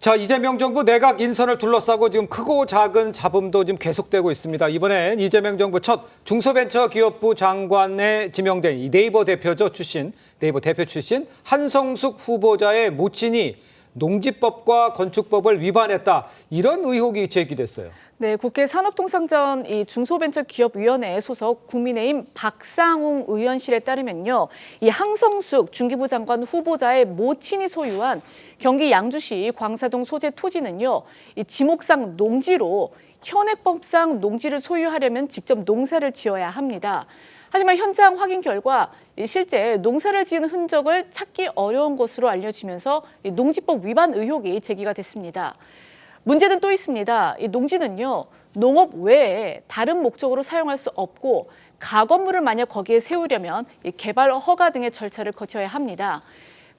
자, 이재명 정부 내각 인선을 둘러싸고 지금 크고 작은 잡음도 지금 계속되고 있습니다. 이번엔 이재명 정부 첫 중소벤처기업부 장관에 지명된 이 네이버 대표 출신 한성숙 후보자의 모친이 농지법과 건축법을 위반했다. 이런 의혹이 제기됐어요. 네, 국회 산업통상자원 중소벤처기업위원회 소속 국민의힘 박상웅 의원실에 따르면요, 이 한성숙 중기부 장관 후보자의 모친이 소유한 경기 양주시 광사동 소재 토지는요, 이 지목상 농지로 현행법상 농지를 소유하려면 직접 농사를 지어야 합니다. 하지만 현장 확인 결과 실제 농사를 지은 흔적을 찾기 어려운 것으로 알려지면서 농지법 위반 의혹이 제기가 됐습니다. 문제는 또 있습니다. 이 농지는요, 농업 외에 다른 목적으로 사용할 수 없고 가건물을 만약 거기에 세우려면 개발 허가 등의 절차를 거쳐야 합니다.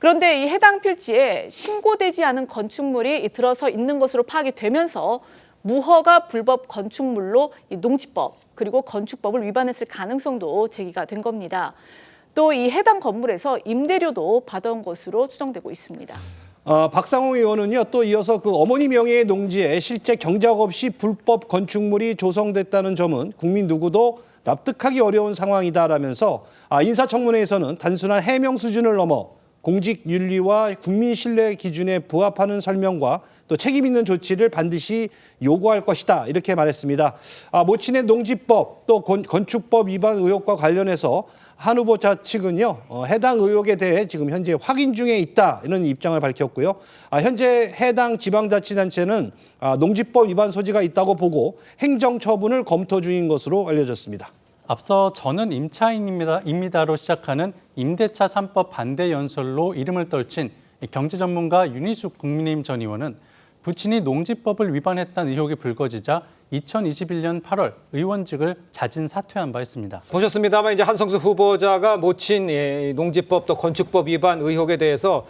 그런데 이 해당 필지에 신고되지 않은 건축물이 들어서 있는 것으로 파악이 되면서 무허가 불법 건축물로 이 농지법 그리고 건축법을 위반했을 가능성도 제기가 된 겁니다. 또 이 해당 건물에서 임대료도 받아온 것으로 추정되고 있습니다. 박상웅 의원은요, 또 이어서 그 어머니 명의의 농지에 실제 경작 없이 불법 건축물이 조성됐다는 점은 국민 누구도 납득하기 어려운 상황이다라면서 인사청문회에서는 단순한 해명 수준을 넘어 공직 윤리와 국민 신뢰 기준에 부합하는 설명과 또 책임 있는 조치를 반드시 요구할 것이다, 이렇게 말했습니다. 모친의 농지법 또 건축법 위반 의혹과 관련해서 한 후보자 측은요, 해당 의혹에 대해 지금 현재 확인 중에 있다, 이런 입장을 밝혔고요. 현재 해당 지방자치단체는 농지법 위반 소지가 있다고 보고 행정처분을 검토 중인 것으로 알려졌습니다. 앞서 저는 임차인입니다로 시작하는 임대차 3법 반대 연설로 이름을 떨친 경제전문가 윤희숙 국민의힘 전 의원은 부친이 농지법을 위반했다는 의혹이 불거지자 2021년 8월 의원직을 자진 사퇴한 바 있습니다. 보셨습니다만 이제 한성숙 후보자가 모친 농지법 또 건축법 위반 의혹에 대해서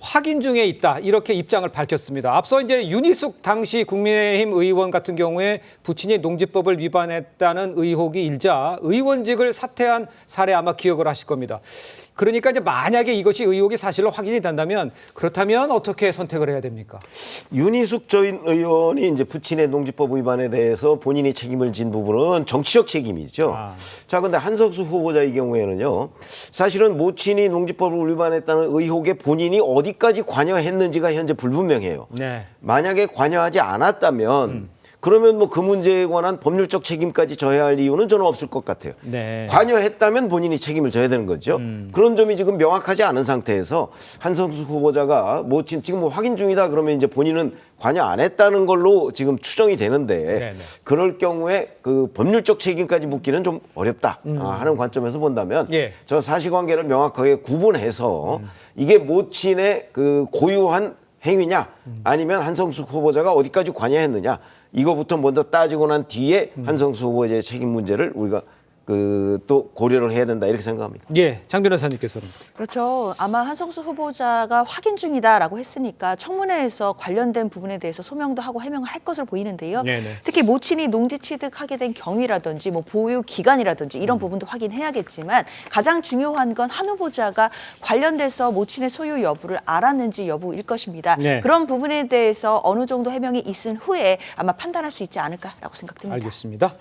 확인 중에 있다, 이렇게 입장을 밝혔습니다. 앞서 이제 윤희숙 당시 국민의힘 의원 같은 경우에 부친이 농지법을 위반했다는 의혹이 일자 의원직을 사퇴한 사례 아마 기억을 하실 겁니다. 그러니까 이제 만약에 이것이 의혹이 사실로 확인이 된다면 그렇다면 어떻게 선택을 해야 됩니까? 윤희숙 전 의원이 이제 부친의 농지법 위반에 대해서 본인이 책임을 진 부분은 정치적 책임이죠. 자, 근데 한석수 후보자의 경우에는요, 사실은 모친이 농지법을 위반했다는 의혹에 본인이 어디까지 관여했는지가 현재 불분명해요. 네. 만약에 관여하지 않았다면 그러면 뭐 그 문제에 관한 법률적 책임까지 져야 할 이유는 저는 없을 것 같아요. 네. 관여했다면 본인이 책임을 져야 되는 거죠. 그런 점이 지금 명확하지 않은 상태에서 한성수 후보자가 뭐 지금 뭐 확인 중이다 그러면 이제 본인은 관여 안 했다는 걸로 지금 추정이 되는데 네네. 그럴 경우에 그 법률적 책임까지 묻기는 좀 어렵다 하는 관점에서 본다면 예. 저 사실관계를 명확하게 구분해서 이게 모친의 그 고유한 행위냐 아니면 한성수 후보자가 어디까지 관여했느냐 이거부터 먼저 따지고 난 뒤에 한성수 후보자의 책임 문제를 우리가 또 고려를 해야 된다, 이렇게 생각합니다. 예, 장 변호사님께서는. 그렇죠. 아마 한성수 후보자가 확인 중이다라고 했으니까 청문회에서 관련된 부분에 대해서 소명도 하고 해명을 할 것으로 보이는데요. 네네. 특히 모친이 농지 취득하게 된 경위라든지 뭐 보유 기간이라든지 이런 부분도 확인해야겠지만 가장 중요한 건 한 후보자가 관련돼서 모친의 소유 여부를 알았는지 여부일 것입니다. 네. 그런 부분에 대해서 어느 정도 해명이 있은 후에 아마 판단할 수 있지 않을까라고 생각됩니다. 알겠습니다.